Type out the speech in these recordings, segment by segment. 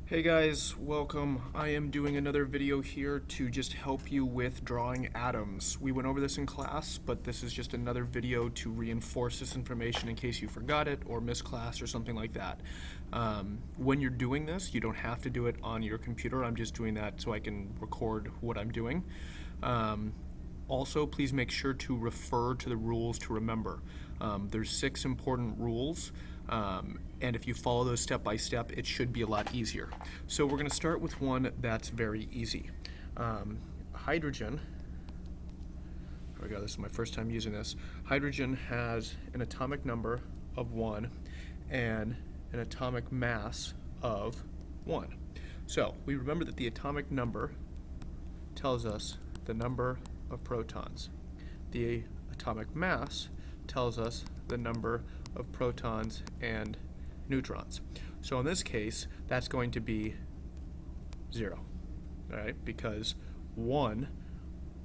Hey guys, welcome. I am doing another video here to just help you with drawing atoms. We went over this in class, but this is just another video to reinforce this information in case you forgot it or missed class or something like that. When you're doing this, you don't have to do it on your computer. I'm just doing that so I can record what I'm doing. Also, please make sure to refer to the rules to remember. There's 6 important rules, and if you follow those step by step, it should be a lot easier. So we're going to start with one that's very easy. Hydrogen, oh my god, this is my first time using this. Hydrogen has an atomic number of 1 and an atomic mass of 1. So we remember that the atomic number tells us the number of protons. The atomic mass tells us the number of protons and neutrons. So in this case, that's going to be 0, right? Because 1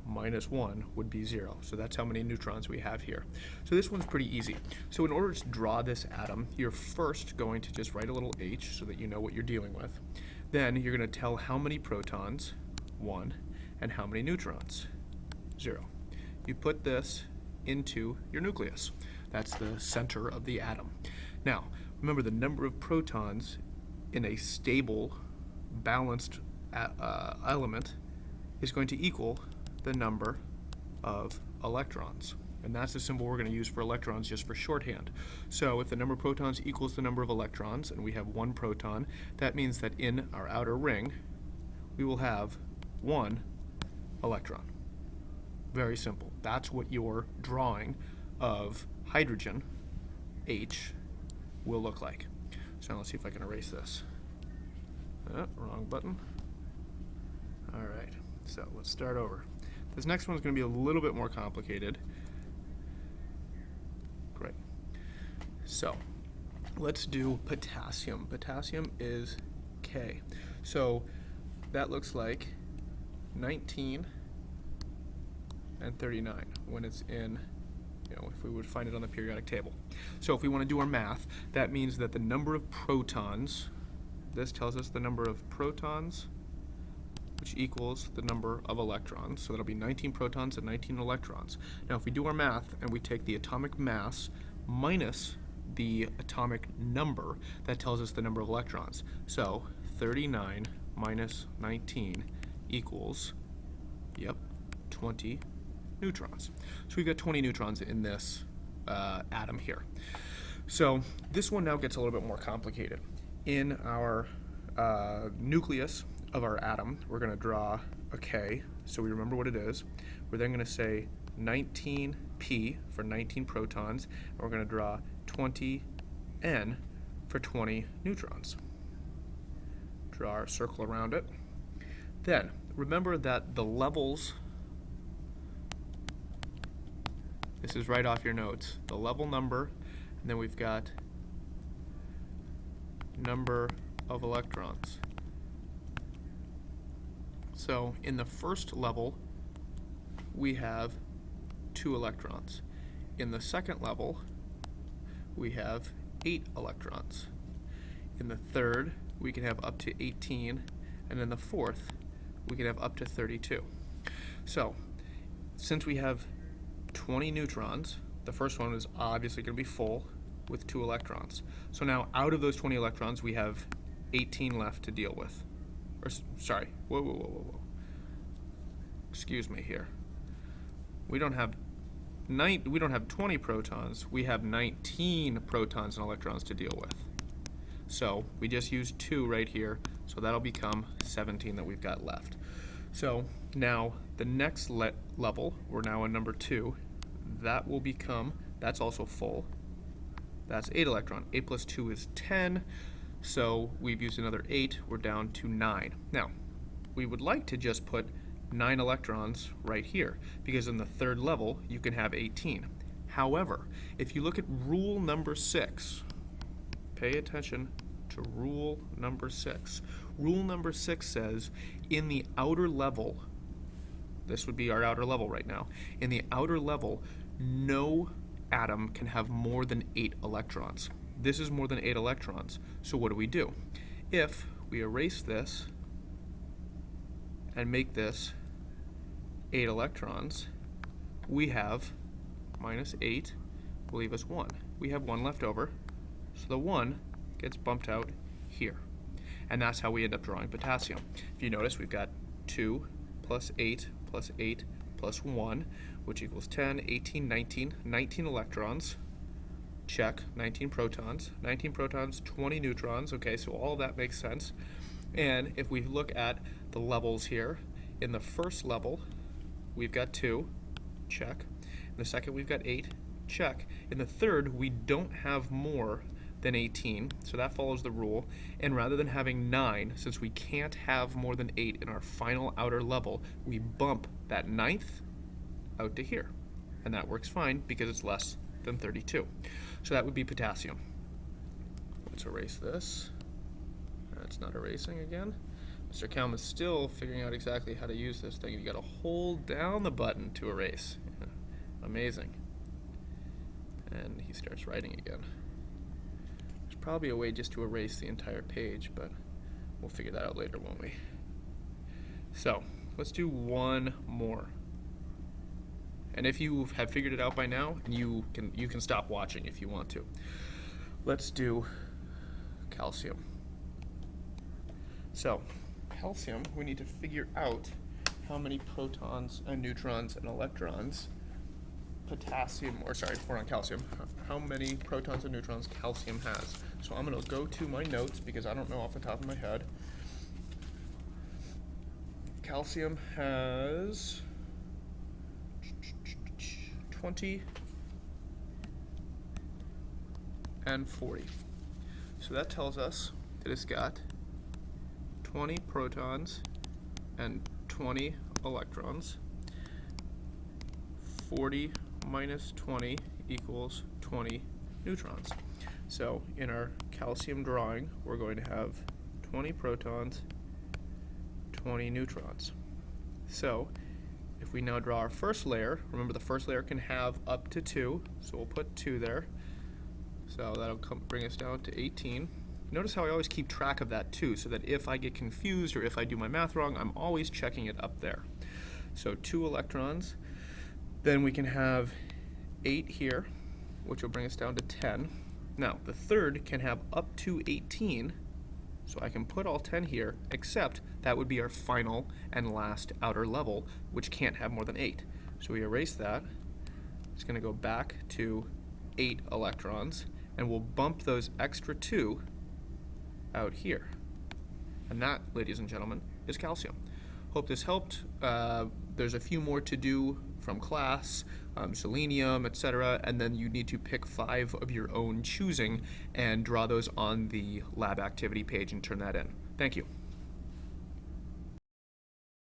minus 1 would be 0. So that's how many neutrons we have here. So this one's pretty easy. So in order to draw this atom, you're first going to just write a little h so that you know what you're dealing with. Then you're going to tell how many protons, 1, and how many neutrons, 0. You put this into your nucleus. That's the center of the atom. Now, remember the number of protons in a stable, balanced element is going to equal the number of electrons. And that's the symbol we're going to use for electrons just for shorthand. So if the number of protons equals the number of electrons, and we have 1 proton, that means that in our outer ring, we will have 1 electron. Very simple. That's what your drawing of hydrogen, H, will look like. So now let's see if I can erase this. Wrong button. Alright, so let's start over. This next one's going to be a little bit more complicated. Great. So let's do potassium. Potassium is K. So that looks like 19 and 39 when it's in, if we would find it on the periodic table. So if we want to do our math, that means that the number of protons, this tells us the number of protons, which equals the number of electrons. So that'll be 19 protons and 19 electrons. Now if we do our math and we take the atomic mass minus the atomic number, that tells us the number of electrons. So 39 minus 19 equals, 20 neutrons. So we've got 20 neutrons in this atom here. So this one now gets a little bit more complicated. In our nucleus of our atom, we're going to draw a K, so we remember what it is. We're then going to say 19P for 19 protons, and we're going to draw 20N for 20 neutrons. Draw our circle around it. Then, remember that the levels, this is right off your notes, the level number, and then we've got number of electrons. So in the first level, we have 2 electrons. In the second level, we have 8 electrons. In the third, we can have up to 18, and in the fourth, we can have up to 32. So, since we have 20 neutrons, the first one is obviously going to be full with 2 electrons. So now, out of those 20 electrons, we have 18 left to deal with. Or, sorry, whoa. Excuse me here. We don't have 20 protons, we have 19 protons and electrons to deal with. So we just used 2 right here, so that'll become 17 that we've got left. So now the next level, we're now in number 2, that will become, that's also full. That's 8 electron. 8 plus 2 is 10, so we've used another 8, we're down to 9. Now, we would like to just put 9 electrons right here, because in the third level, you can have 18. However, if you look at rule number 6, pay attention to rule number 6. Rule number 6 says, in the outer level, this would be our outer level right now, in the outer level, no atom can have more than 8 electrons. This is more than 8 electrons, so what do? If we erase this and make this 8 electrons, we have minus 8 will leave us 1. We have 1 left over, so the 1 gets bumped out here. And that's how we end up drawing potassium. If you notice, we've got 2 plus 8 plus 8 plus 1, which equals 10, 18, 19, 19 electrons. Check, 19 protons, 20 neutrons. Okay, so all of that makes sense. And if we look at the levels here, in the first level, we've got 2, check. In the second, we've got 8, check. In the third, we don't have more than 18, so that follows the rule. And rather than having 9, since we can't have more than 8 in our final outer level, we bump that 9th out to here. And that works fine because it's less than 32. So that would be potassium. Let's erase this. That's not erasing again. Mr. Kalm is still figuring out exactly how to use this thing. You gotta hold down the button to erase. Yeah. Amazing. And he starts writing again. There's probably a way just to erase the entire page, but we'll figure that out later, won't we? So, let's do one more. And if you have figured it out by now, you can stop watching if you want to. Let's do calcium. So, calcium, we need to figure out how many protons and neutrons and electrons we're on calcium, how many protons and neutrons calcium has. So I'm going to go to my notes because I don't know off the top of my head. Calcium has 20 and 40. So that tells us that it's got 20 protons and 20 electrons. 40 minus 20 equals 20 neutrons. So in our calcium drawing, we're going to have 20 protons, 20 neutrons. So if we now draw our first layer, remember the first layer can have up to 2, so we'll put 2 there. So that'll bring us down to 18. Notice how I always keep track of that too, so that if I get confused or if I do my math wrong, I'm always checking it up there. So 2 electrons. Then we can have 8 here, which will bring us down to 10. Now, the third can have up to 18, so I can put all 10 here, except that would be our final and last outer level, which can't have more than 8. So we erase that. It's going to go back to 8 electrons, and we'll bump those extra 2 out here. And that, ladies and gentlemen, is calcium. Hope this helped. There's a few more to do from class, selenium, etc., and then you need to pick 5 of your own choosing and draw those on the lab activity page and turn that in. Thank you.